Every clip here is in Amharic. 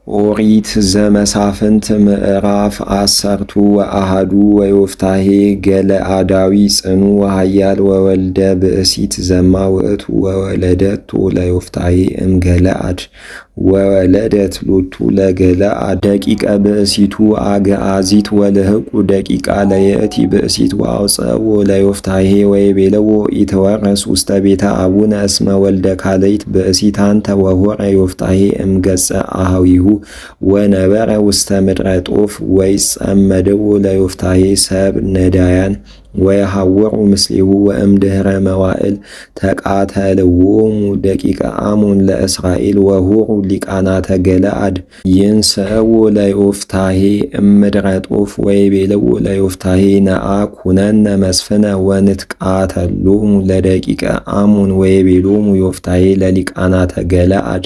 ኦሪት ዘመሳፍንት ምዕራፍ 10 ወአሐዱ ወዮፍታሔ ገለአዳዊ ጽኑ ኃያል ወወልደ ብእሲት ዘማ ውእቱ ወወለደቶ ለዮፍታሔ እምገለአድ ወወለደት ሎቱ ለገለአድ ደቂቀ ብእሲቱ አግዓዚት ወልህቁ ደቂቃ ለየእቲ ብእሲት ወአውፅእዎ ለዮፍታሔ ወይቤልዎ ኢትወረስ ውስተ ቤተ አቡነ እስመ ወልደ ካልእት ብእሲት አንተ ወሖረ ዮፍታሔ እምገጸ አኀዊሁ ወነበረ ውስተ ምድረ ጦፍ ወይጸመድዎ ለዮፍታሔ ሰብ ነዳያን ወየሐውሩ ምስሌሁ ወእምድኅረ መዋዕል ተቃተልዎሙ ደቂቀ አሞን ለእስራኤል ወሑሩ ሊቃናተ ገለአድ ይንሥእዎ ለዮፍታሔ እምድረ ጦፍ ወይቤልዎ ለዮፍታሔ ነአ ኩነነ መስፍነ ወንትቃተሎሙ ለደቂቀ አሞን ወይቤሎሙ ዮፍታሔ ለሊቃናተ ገለአድ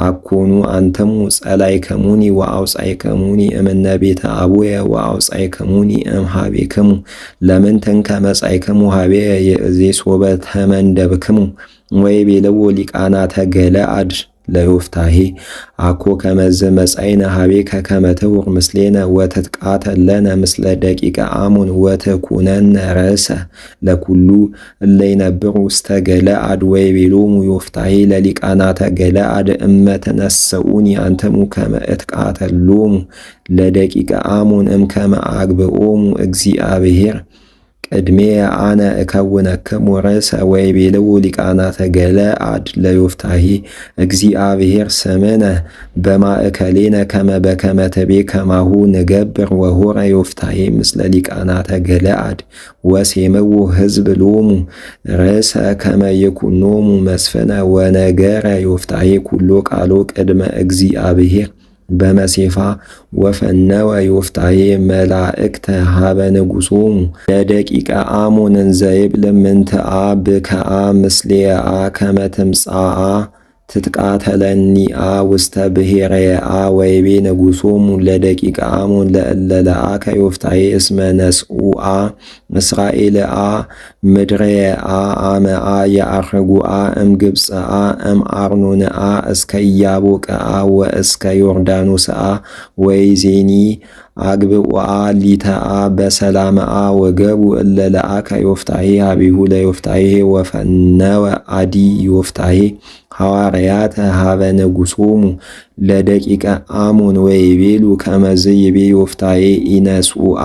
አኮኑ አንትሙ ጸላእክሙኒ ወአውጻእክሙኒ እምነ ቤተ አቡየ ወአውጻእክሙኒ እምኀቤክሙ ለምንት ከመ መጻእክሙ ኀቤየ ይእዜሶበ ተመንደብክሙ ወይቤልዎ ሊቃናተ ገለአድ ለዮፍታሔ አኮ ከመዝ መጻእነ ኀቤከ ከመ ትሑር ምስሌነ ወትትቃተል ለነ ምስለ ደቂቀ አሞን ወትኩነነ ርእሰ ለኵሉ እለ ይነብሩ ውስተ ገለአድ ወይቤሎሙ ዮፍታሔ ለሊቃናተ ገለአድ እመ ትነሥኡኒ አንትሙ ከመ እትቃተሎሙ ለደቂቀ አሞን እምከመ አግብኦሙ እግዚአብሔር ቅድሜየ አነ እከውነክሙ ርእሰ ወይቤልዎ ሊቃናተ ገለአድ ለዮፍታሔ እግዚአብሔር ስምነ በማእከሌነ ከመ በከመ ትቤ ከማሁ ንገብር ወሖረ ዮፍታሔ ምስለ ሊቃናተ ገለአድ ወሴምዎ ሕዝብ ሎሙ ርእሰ ከመ ይኩኖሙ መስፍነ ወነገረ ዮፍታሔ ኩሎ ቃሎ ቅድመ እግዚአብሔር በመሴፋ ወፈነወ ዮፍታሔ መላእክተ ሀበ ንጉሶሙ ለደቂቀ አሞን እንዘይብል ምንትአ ብከአ ምስሌአ ከመ ትምጻአ ትትቃተለኒአ ውስተ ብሔረየአ ወይቤ ንጉሶሙ ለደቂቀ አሞን ለእለ ለአከ ዮፍታሔ እስመ ነስኡአ እስራኤልአ ምድረየአ አመአ የዐርጉአ እምግብፅአ እምአርኖንአ እስከ ኢያቦቅአ ወእስከ ዮርዳኖስአ ወይዜኒ አግብኡአ ሊተአ በሰላምአ ወገቡ እለ ለአከ ዮፍታሔ ኀቤሁ ለዮፍታሔ ወፈነወ አዲ ዮፍታሔ ሐዋርያተ ሀበ ንጉሶሙ ለደቂቀ አሞን ወይቤሉ ከመዝ ይቤ ዮፍታሔ ኢነስኡአ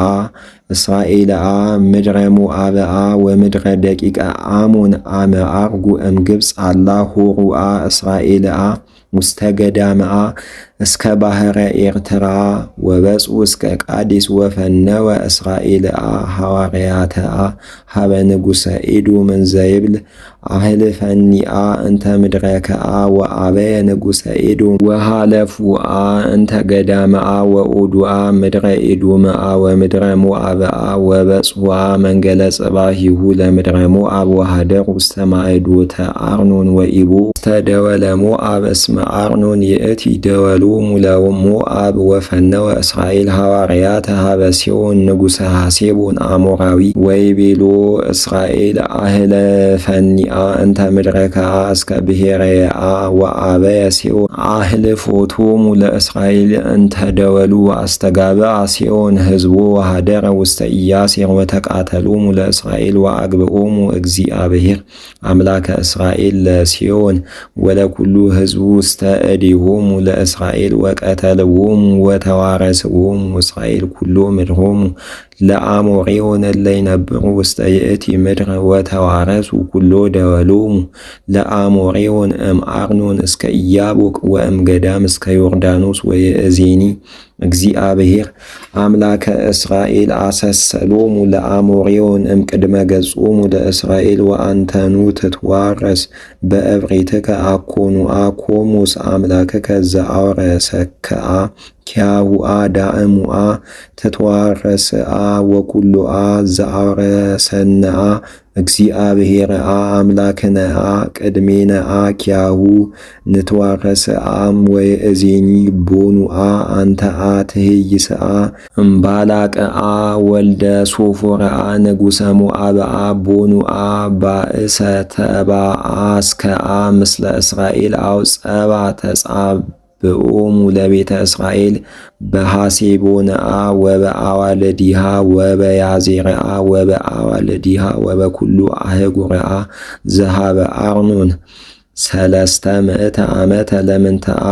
እስራኤልአ ምድረ ሞዓብአ ወምድረ ደቂቀ አሞን አመ ዐርጉ እምግብፅ አላ ሖሩአ እስራኤልአ ውስተ ገዳምአ እስከ ባሕረ ኤርትራ ወበጽሑ እስከ ቃዴስ ወፈነወ እስራኤልአ ሐዋርያተአ ሀበ ንጉሠ ኤዶም እንዘይብል አህልፈኒአ እንተ ምድረከአ ወአበየ ንጉሠ ኤዶም ወሃለፉአ እንተ ገዳምአ ወኦዱአ ምድረ ኤዶምአ ወምድረ ሞዓብአ ወበጽሑአ መንገለ ጽባሂሁ ለምድረ ሞዓብ ወሃደሩ ውስተ ማእዶተ አርኖን ወኢቦ ውስተ ደወለ ሞዓብ እስመ አርኖን ይእቲ ደወሎሙ ለሞዓብ ወፈነወ እስራኤል ሐዋርያተ ሀበ ሴዎን ንጉሠ ሐሴቦን አሞራዊ ወይቤሎ እስራኤል አህለፈኒአ እንተ ምድረከአ እስከ ብሔረየአ ወአበየ ሴዎን አህልፎቶሙ ለእስራኤል እንተ ደወሉ አስተጋብአ ሴዎን ሕዝቦ ወሃደረ ውስተ ኢያሴር ወተቃተሎሙ ለእስራኤል ወአግብኦሙ እግዚአብሔር አምላከ እስራኤል ለሴዎን ወለኩሉ ሕዝቡ ውስተ እዴሆሙ ለእስራኤል ወቀተልዎሙ ወተዋረስዎሙ እስራኤል ኩሎ ምድሮሙ ለአሞሬዎን እለ ይነብሩ ውስተ ይእቲ ምድር ወተዋረሱ ኩሎ ደወሎሙ ለአሞሬዎን እምአርኖን እስከ ኢያቦቅ ወእምገዳም እስከ ዮርዳኖስ ወይእዜኒ እግዚአብሔር አምላከ እስራኤል አሰሰሎሙ ለአሞሬዎን እምቅድመ ገጾሙ ለእስራኤል ወአንተኑ ትትዋረስ በእብሪትከ አኮኑአ ኮሞስ አምላክከ ዘአውረሰከአ ኪያሁአ ዳእሙአ ትትዋረስአ ወኩሎአ ዘአውረሰነአ እግዚአብሔርአ አምላክነአ ቅድሜነአ ኪያሁ ንትዋረስአም ወይእዜኒ ቦኑአ አንተአ ትሄይስአ እምባላቅአ ወልደ ሶፎርአ ንጉሠ ሞዓብአ ቦኑአ ባእሰ ተባአ እስከአ ምስለ እስራኤል አውጸባ ተጻብ ብኦሙ ለቤተ እስራኤል በሐሴቦንአ ወበአዋልዲሃ ወበያዜርአ ወበአዋልዲሃ ወበኩሉ አህጉርአ ዘሃበ አርኖን 300 ዓመተ ለምንተአ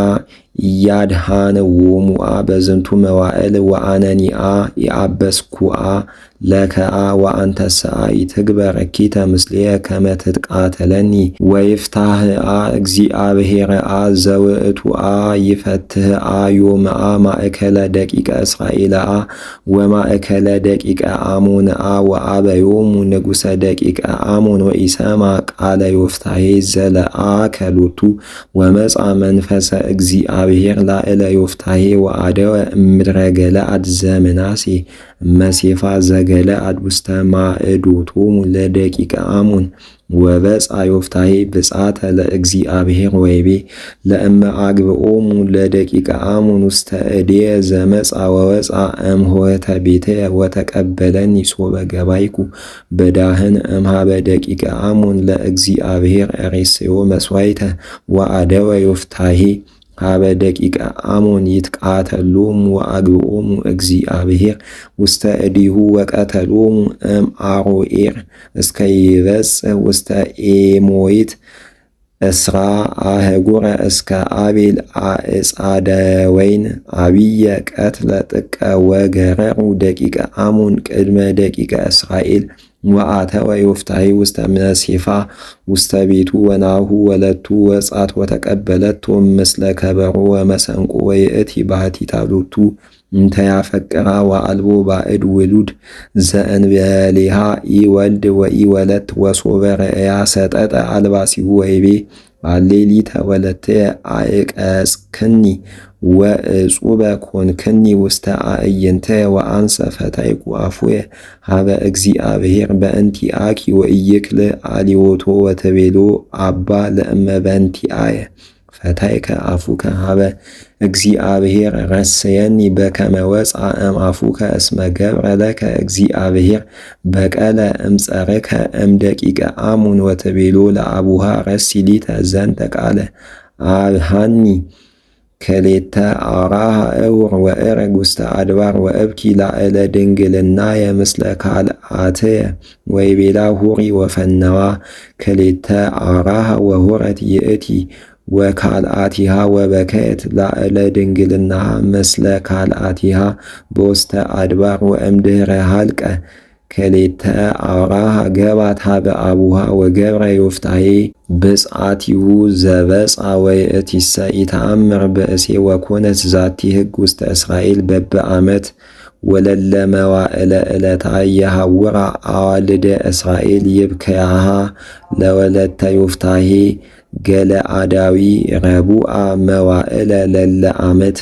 ኢያድኃንዎሙአ በዝንቱ መዋዕል ወአነኒአ ኢአበስኩአ ለከአ ወአንተሰአ ኢትግበር እኪተ ምስሌየ ከመ ትቃተለኒ ወይፍታህአ እግዚአብሔርአ ዘውእቱአ ይፈትህአ ዮምአ ማእከለ ደቂቀ እስራኤልአ ወማእከለ ደቂቀ አሞንአ ወአበዮሙ ንጉሰ ደቂቀ አሞን ወኢሰማ ቃለ ዮፍታሔ ዘለአከሎቱ ወመጻ መንፈሰ እግዚአብሔር ላዕለ ዮፍታሔ ወአደወ እምድረ ገለዓድ ዘምናሴ መሴፋ ዘገለዓድ ውስተ ማዕዶቶሙ ለደቂቀ አሞን ወበጻ ዮፍታሔ ብጻተ ለእግዚአብሔር ወይቤ ለእመ አግብኦሙ ለደቂቀ አሞን ውስተ እዴየ ዘመጻ ወወጻ እምኆኅተ ቤትየ ወተቀበለኒ ሶበ ገባይኩ በዳህን እምኀበ ደቂቀ አሞን ለእግዚአብሔር ሬስዮ መስዋዕተ ወአደወ ዮፍታሔ ኀበ ደቂቀ አሞን ይትቃተሎሙ ወአግብኦሙ እግዚአብሔር ውስተ እዴሁ ወቀተሎሙ እምአሮዔር እስከ ይበጽሕ ውስተ ኤሞይት እስራ አህጉረ እስከ አቤል አዕጻደ ወይን አብየ ቀትለ ጥቀ ወገረሩ ደቂቀ አሞን ቅድመ ደቂቀ እስራኤል ወአተወ ዮፍታሔ ውስተ መሴፋ ውስተ ቤቱ ወናሁ ወለቱ ወጻት ወተቀበለቶ ምስለ ከበሮ ወመሰንቆ ወይእቲ ባሕቲታ ሎቱ እንተ ያፈቅራ ወአልቦ ባዕድ ውሉድ ዘእንበሌሃ ኢወልድ ወኢወለት ወሶበ ረእያ ሰጠጠ አልባሲሁ ወይቤ ባሌሊተ ወለትየ አዕቀጽክኒ ወእጹበ ኮንክኒ ውስተ አዕይንትየ ወአንሰ ፈታይኩ አፉየ ኀበ እግዚአብሔር በእንቲአኪ ወኢይክል አሊዮቶ ወትቤሎ አባ ለእመ በእንቲአየ ፈታይከ አፉከ ኀበ እግዚአብሔር ረስየኒ በከመ ወፃ እምአፉከ እስመ ገብረ ለከ እግዚአብሔር በቀለ እምጸርከ እምደቂቀ አሞን ወትቤሎ ለአቡሃ ረሲሊተ ዘንተ ቃለ አብሃኒ ከሌተ አውራሃ እውር ወእረግ ውስተ አድባር ወእብኪ ላዕለ ድንግልናየ ምስለ ካልአትየ ወይቤላ ሁሪ ወፈነዋ ከሌተ አውራሃ ወሁረት ይእቲ ወካልአቲሃ ወበከየት ላዕለ ድንግልናሃ ምስለ ካልአቲሃ በውስተ አድባር ወእምድኅረ ሀልቀ ከሌተ አውራሃ ገባት ኀበ አቡሃ ወገብረ ዮፍታሔ ብጽዓቲሁ ዘበጻ ወይእቲሰ ኢተአምር ብእሴ ወኮነት ዛቲ ሕግ ውስተ እስራኤል በበዓመት ወለለ መዋዕለ ዕለታ የሐውራ አዋልደ እስራኤል ይብከያሃ ለወለተ ዮፍታሔ ገለዓዳዊ ረቡአ መዋዕለ ለለ ዓመት